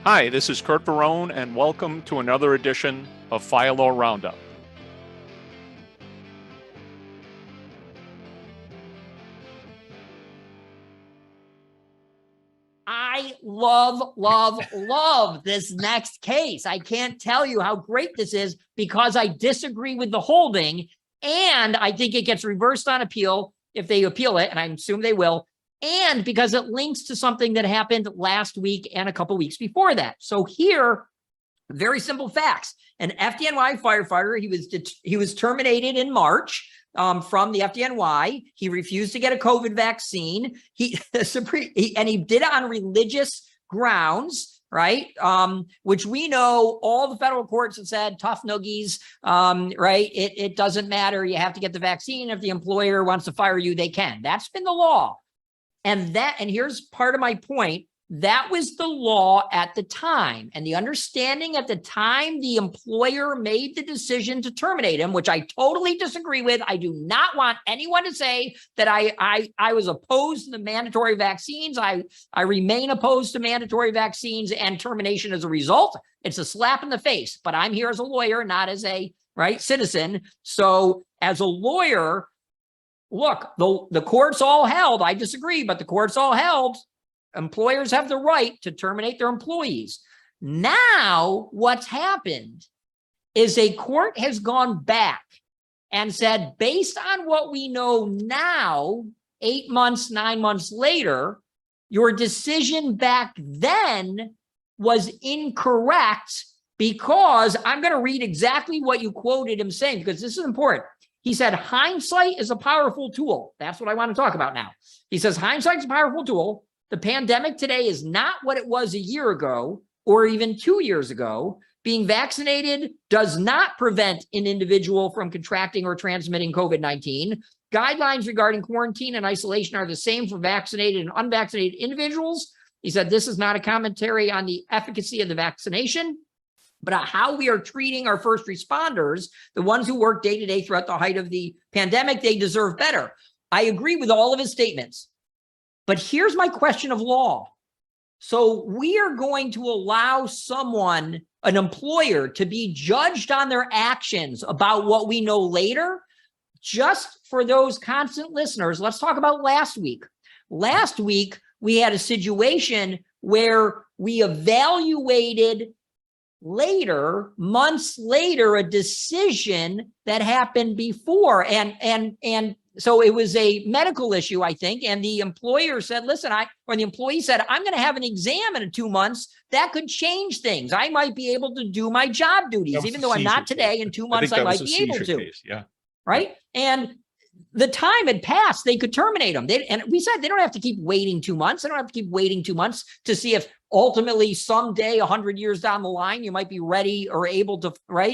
Hi, this is Curt and welcome to another edition of Fire Law Roundup. I love this next case. I can't tell you how great this is because I disagree with the holding, and I think it gets reversed on appeal if they appeal it, and I assume they will, and because it links to something that happened last week and a couple weeks before that. So here, very simple facts. An FDNY firefighter, he was terminated in March from the FDNY. He refused to get a COVID vaccine. He did it on religious grounds, right? Which we know all the federal courts have said, tough noogies, right? It doesn't matter. You have to get the vaccine. If the employer wants to fire you, they can. That's been the law. And here's part of my point. That was the law at the time. And the understanding at the time the employer made the decision to terminate him, which I totally disagree with. I do not want anyone to say that I was opposed to the mandatory vaccines. I remain opposed to mandatory vaccines and termination as a result. It's a slap in the face, but I'm here as a lawyer, not as a citizen. So as a lawyer, look, the courts all held, I disagree, but the courts all held, employers have the right to terminate their employees. Now, what's happened is a court has gone back and said, based on what we know now, 8 months, 9 months later, your decision back then was incorrect because I'm going to read exactly what you quoted him saying, because this is important. He said, hindsight is a powerful tool. That's what I want to talk about now. He says, hindsight is a powerful tool. The pandemic today is not what it was a year ago or even 2 years ago. Being vaccinated does not prevent an individual from contracting or transmitting COVID-19. Guidelines regarding quarantine and isolation are the same for vaccinated and unvaccinated individuals. He said, this is not a commentary on the efficacy of the vaccination, but how we are treating our first responders, the ones who work day to day throughout the height of the pandemic. They deserve better. I agree with all of his statements. But here's my question of law. So we are going to allow someone, an employer, to be judged on their actions about what we know later. Just for those constant listeners, let's talk about last week. Last week, we had a situation where we evaluated later, months later, a decision that happened before. And so it was a medical issue, I think. And the employer said, listen, the employee said, I'm going to have an exam in 2 months. That could change things. I might be able to do my job duties, even though I'm not today. In 2 months, I might be able to. Yeah. Right. And the time had passed. They could terminate them. And we said they don't have to keep waiting 2 months. They don't have to keep waiting 2 months to see if ultimately someday, 100 years down the line, you might be ready or able to,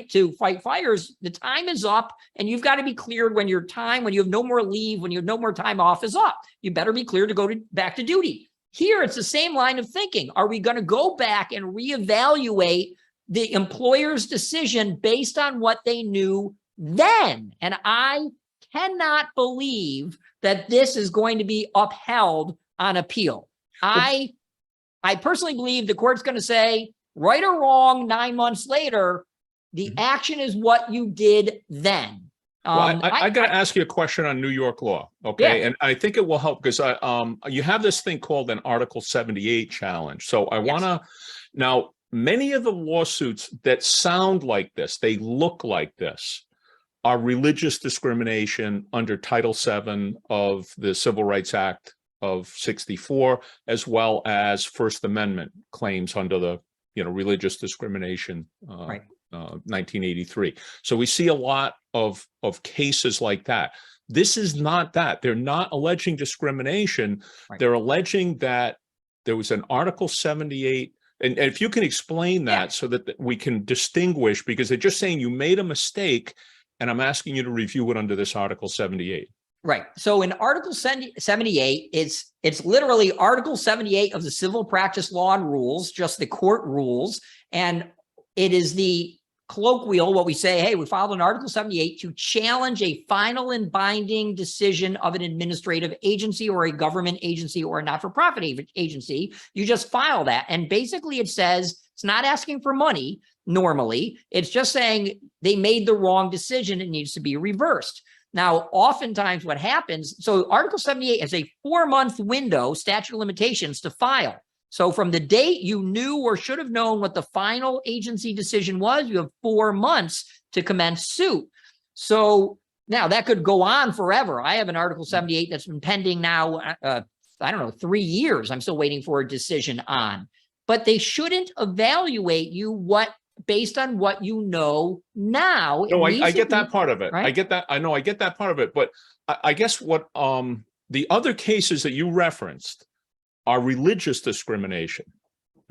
to fight fires. The time is up, and you've got to be cleared when your time, when you have no more leave, when you have no more time off is up. You better be cleared to go back to duty. Here, it's the same line of thinking. Are we going to go back and reevaluate the employer's decision based on what they knew then? And I cannot believe that this is going to be upheld on appeal. I personally believe the court's going to say, right or wrong, 9 months later, the action is what you did then. Well, I got to ask you a question on New York law, okay? Yeah. And I think it will help because you have this thing called an Article 78 challenge. So I want to, now, many of the lawsuits that sound like this, they look like this, are religious discrimination under Title VII of the Civil Rights Act of 64, as well as First Amendment claims under the religious discrimination 1983. So we see a lot of cases like that. This is not that. They're not alleging discrimination. Right. They're alleging that there was an Article 78. And if you can explain that so that we can distinguish, because they're just saying you made a mistake, and I'm asking you to review it under this Article 78. Right. So in Article 78, it's literally Article 78 of the Civil Practice Law and Rules, just the court rules. And it is the colloquial, what we say, hey, we filed an Article 78 to challenge a final and binding decision of an administrative agency or a government agency or a not-for-profit agency. You just file that. And basically it says it's not asking for money normally. It's just saying they made the wrong decision. It needs to be reversed. Now, oftentimes what happens, so Article 78 is a 4-month window, statute of limitations to file. So from the date you knew or should have known what the final agency decision was, you have 4 months to commence suit. So now that could go on forever. I have an Article 78 that's been pending now, I don't know, 3 years. I'm still waiting for a decision on. But they shouldn't evaluate you based on what you know now. No, I get that part of it. Right? I get that. I know I get that part of it. But I guess what the other cases that you referenced are religious discrimination,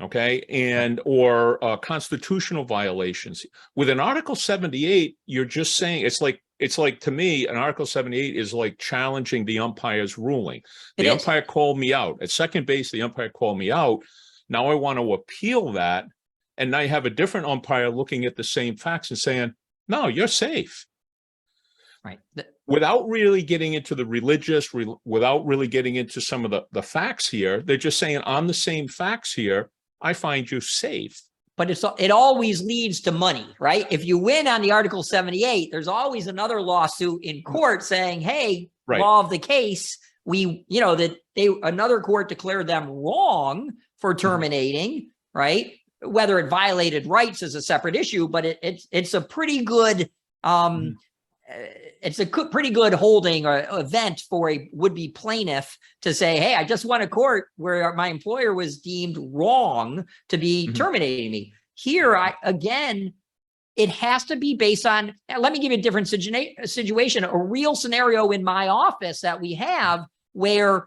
okay, and or constitutional violations. With an Article 78, you're just saying it's like to me, an Article 78 is like challenging the umpire's ruling. The umpire called me out at second base. The umpire called me out. Now I want to appeal that, and now you have a different umpire looking at the same facts and saying, "No, you're safe." Right. Without really getting into the religious, without really getting into some of the facts here, they're just saying on the same facts here, I find you safe. But it always leads to money, right? If you win on the Article 78, there's always another lawsuit in court saying, hey, law of the case, another court declared them wrong for terminating, right? Whether it violated rights is a separate issue, but it's a pretty good it's a pretty good holding or event for a would-be plaintiff to say, hey, I just won a court where my employer was deemed wrong to be terminating me. Here, again, it has to be based on, let me give you a different situation, a real scenario in my office that we have where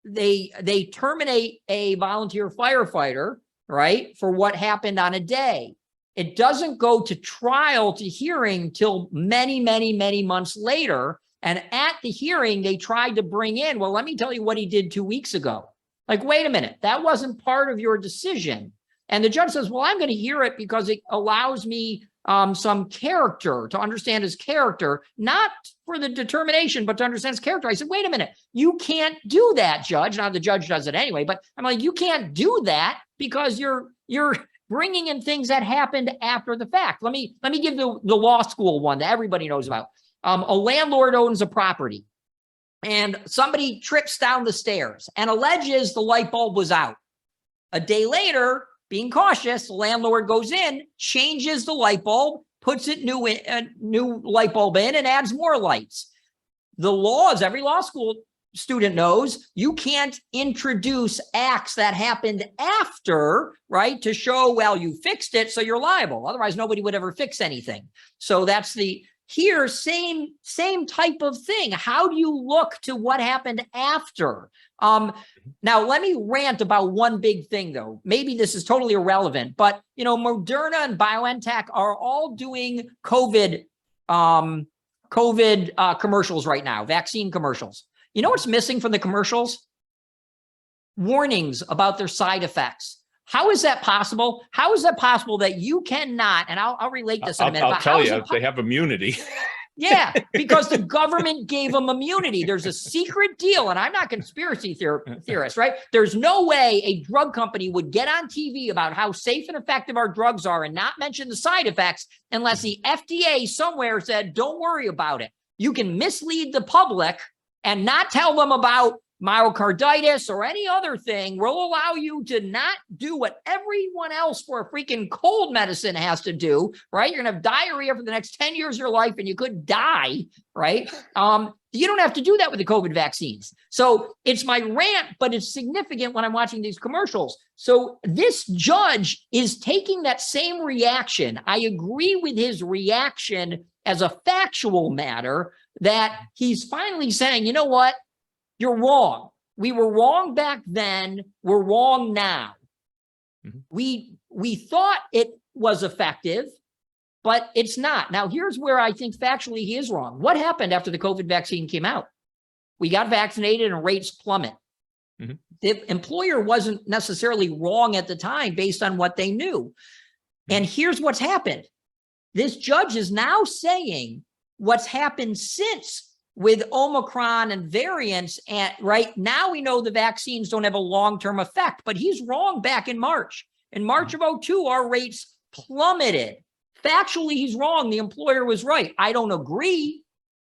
they terminate a volunteer firefighter, right, for what happened on a day. It doesn't go to trial to hearing till many, many, many months later. And at the hearing, they tried to bring in, well, let me tell you what he did 2 weeks ago. Like, wait a minute, that wasn't part of your decision. And the judge says, well, I'm going to hear it because it allows me some character, to understand his character, not for the determination, but to understand his character. I said, wait a minute, you can't do that, judge. Now the judge does it anyway, but I'm like, you can't do that because you're bringing in things that happened after the fact. Let me give the law school one that everybody knows about. A landlord owns a property and somebody trips down the stairs and alleges the light bulb was out. A day later, being cautious, the landlord goes in, changes the light bulb, puts it new light bulb in and adds more lights. The laws, every law school student knows, you can't introduce acts that happened after, right, to show, well, you fixed it, so you're liable. Otherwise, nobody would ever fix anything. So that's here, same type of thing. How do you look to what happened after? Now, let me rant about one big thing, though. Maybe this is totally irrelevant, but, Moderna and BioNTech are all doing COVID commercials right now, vaccine commercials. You know what's missing from the commercials? Warnings about their side effects. How is that possible? How is that possible that you cannot, and I'll relate this in a minute. I'll tell you, they have immunity. Yeah, because the government gave them immunity. There's a secret deal, and I'm not a conspiracy theorist, right? There's no way a drug company would get on TV about how safe and effective our drugs are and not mention the side effects unless the FDA somewhere said, don't worry about it. You can mislead the public and not tell them about myocarditis or any other thing. Will allow you to not do what everyone else for a freaking cold medicine has to do, right? You're going to have diarrhea for the next 10 years of your life and you could die, right? You don't have to do that with the COVID vaccines. So it's my rant, but it's significant when I'm watching these commercials. So this judge is taking that same reaction. I agree with his reaction as a factual matter that he's finally saying, you know what? You're wrong. We were wrong back then. We're wrong now. We thought it was effective, but it's not. Now, here's where I think factually he is wrong. What happened after the COVID vaccine came out? We got vaccinated and rates plummet. The employer wasn't necessarily wrong at the time based on what they knew. And here's what's happened. this judge is now saying what's happened since with Omicron and variants. And right now we know the vaccines don't have a long-term effect, but he's wrong back in March. In March of 2002, our rates plummeted. Factually, he's wrong. The employer was right. I don't agree.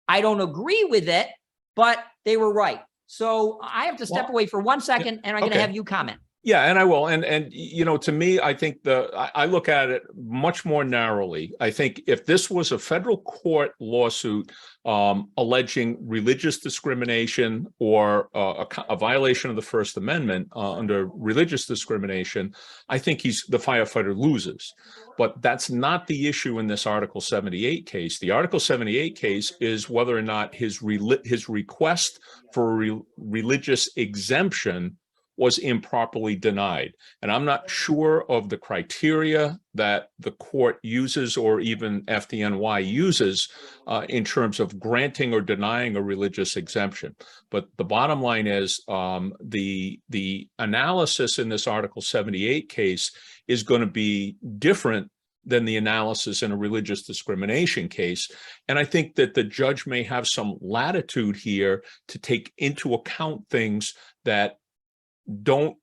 I don't agree with it, but they were right. So I have to step away for 1 second, and I'm going to have you comment. Yeah, and I will. And you know, to me, I think I look at it much more narrowly. I think if this was a federal court lawsuit alleging religious discrimination or a violation of the First Amendment under religious discrimination, I think the firefighter loses. But that's not the issue in this Article 78 case. The Article 78 case is whether or not his request for a religious exemption was improperly denied. And I'm not sure of the criteria that the court uses or even FDNY uses in terms of granting or denying a religious exemption. But the bottom line is the analysis in this Article 78 case is going to be different than the analysis in a religious discrimination case. And I think that the judge may have some latitude here to take into account things that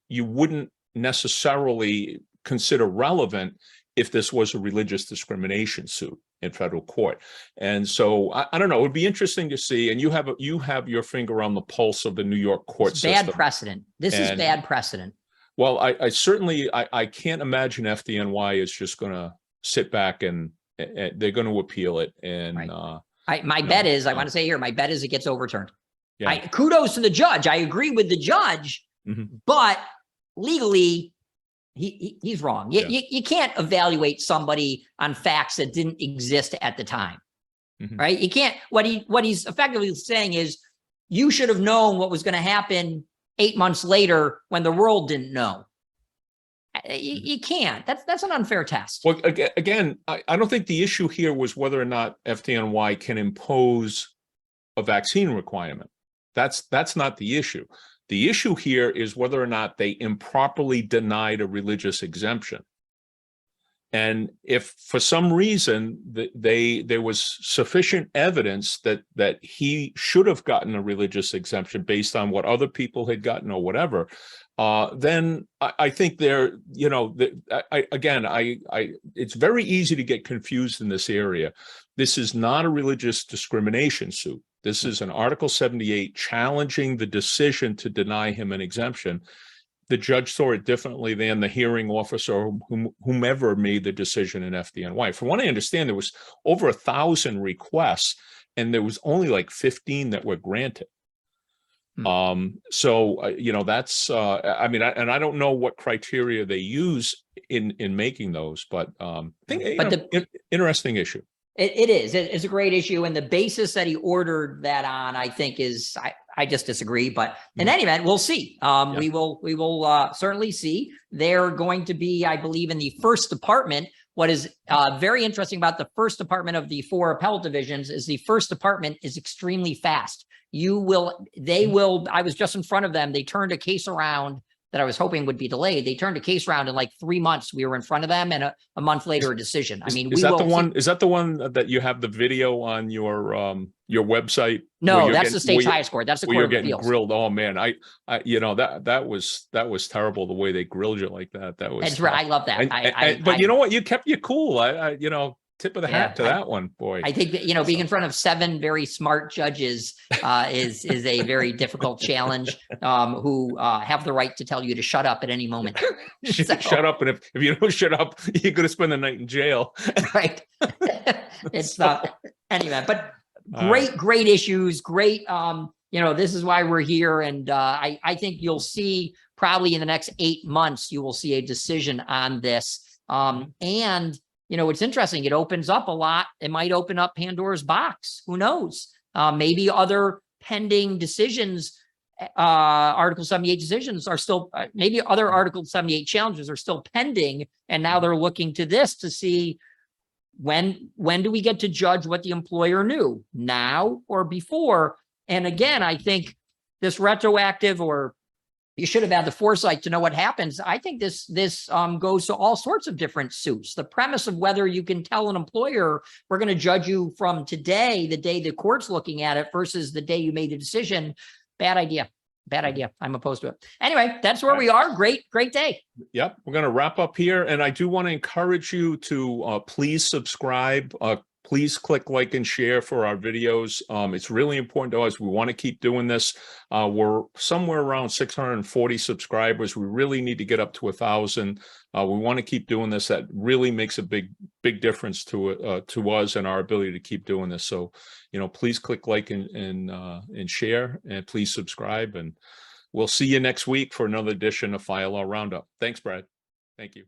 you wouldn't necessarily consider relevant if this was a religious discrimination suit in federal court. And so I don't know, it would be interesting to see. And you have your finger on the pulse of the New York court system. Bad precedent. This is bad precedent. Well, I certainly can't imagine FDNY is just going to sit back and they're going to appeal it. And right. My bet is, I want to say here, my bet is it gets overturned. Yeah. Kudos to the judge. I agree with the judge. But legally, he's wrong. You can't evaluate somebody on facts that didn't exist at the time, right? You can't. What he's effectively saying is, you should have known what was going to happen 8 months later when the world didn't know. You can't. That's an unfair test. Well, again, I don't think the issue here was whether or not FDNY can impose a vaccine requirement. That's not the issue. The issue here is whether or not they improperly denied a religious exemption. And if for some reason there was sufficient evidence that he should have gotten a religious exemption based on what other people had gotten or whatever, then I think it's very easy to get confused in this area. This is not a religious discrimination suit. This is an Article 78 challenging the decision to deny him an exemption. The judge saw it differently than the hearing officer or whomever made the decision in FDNY. From what I understand, there was over 1,000 requests, and there was only like 15 that were granted. So that's I mean, I don't know what criteria they use in making those, but interesting issue. It is. It's a great issue, and the basis that he ordered that on, I think, is I just disagree. But in any event, we'll see. We will certainly see. They're going to be, I believe, in the first department. What is very interesting about the first department of the 4 appellate divisions is the first department is extremely fast. I was just in front of them. They turned a case around that I was hoping would be delayed. They turned a case around in like 3 months. We were in front of them, and a month later, a decision. I mean, is that the one that you have the video on your website? No, that's the state's highest court. That's the Court of Appeals. You're getting grilled. Oh man, that was terrible the way they grilled you like that. That was. That's right. I love that. But you know what? You kept you cool. Tip of the hat to that one, boy. I think that, being in front of 7 very smart judges is a very difficult challenge, who have the right to tell you to shut up at any moment. Shut up, and if you don't shut up, you're going to spend the night in jail. Right. It's anyway, but great issues. Great. This is why we're here, and I think you'll see probably in the next 8 months you will see a decision on this, and. It's interesting. It opens up a lot. It might open up Pandora's box. Who knows? Maybe other pending decisions, Article 78 decisions are still, maybe other Article 78 challenges are still pending. And now they're looking to this to see when do we get to judge what the employer knew, now or before? And again, I think this retroactive or you should have had the foresight to know what happens. I think this goes to all sorts of different suits. The premise of whether you can tell an employer, we're going to judge you from today, the day the court's looking at it, versus the day you made the decision. Bad idea. Bad idea. I'm opposed to it. Anyway, that's where we are. Great day. Yep. We're going to wrap up here. And I do want to encourage you to please subscribe. Please click like and share for our videos. It's really important to us. We want to keep doing this. We're somewhere around 640 subscribers. We really need to get up to 1,000. We want to keep doing this. That really makes a big difference to us and our ability to keep doing this. So, please click like and share, and please subscribe. And we'll see you next week for another edition of Fire Law Roundup. Thanks, Brad. Thank you.